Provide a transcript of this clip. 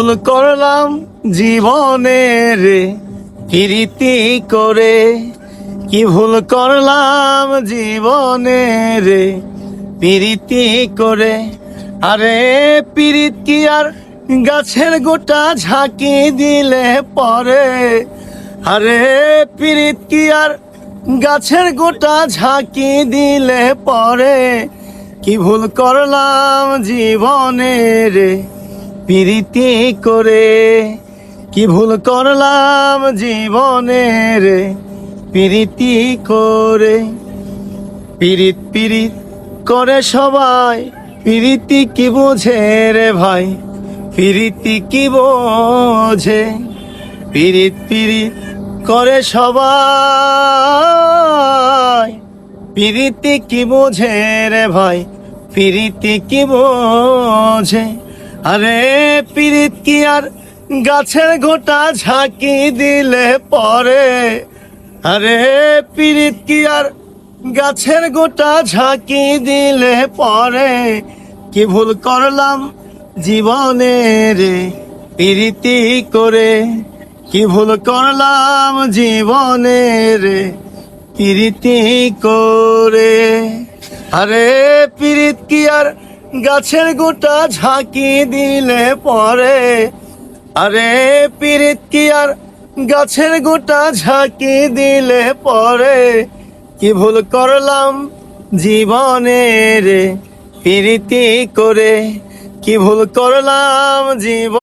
ভুল করলাম জীবনে রে প্রীতি করে, কি ভুল করলাম জীবনে রে প্রীতি করে। আরে প্রীত কি আর গাছের গোটা ঝাঁকি দিলে পরে, আরে প্রীত কি আর গাছের গোটা ঝাঁকি দিলে পরে, কি ভুল করলাম জীবনে রে প্রীতি করে, কি ভুল করলাম জীবনে রে প্রীতি করে। পীড়িত পীড়িত করে সবাই, প্রীতি কি বোঝে রে ভাই, প্রীতি কি বোঝে। পীড়িত পীড়িত করে সবাই, প্রীতি কি বোঝে রে ভাই, প্রীতি কি বোঝে। আরে প্রীত কি আর গাছের গোটা ঝাঁকি দিলে পরে, আরে প্রীত কি আর গাছের গোটা ঝাঁকি দিলে পরে, কি ভুল করলাম জীবনে রে প্রীতি করে, কি ভুল করলাম জীবনে রে প্রীতি করে। আরে প্রীত কি আর গাছের গোটা ঝাঁকি দিলে পরে, আরে প্রীত কি আর গাছের গোটা ঝাঁকি দিলে পরে, কি ভুল করলাম জীবনে রে প্রীতি করে, কি ভুল করলাম জীবন।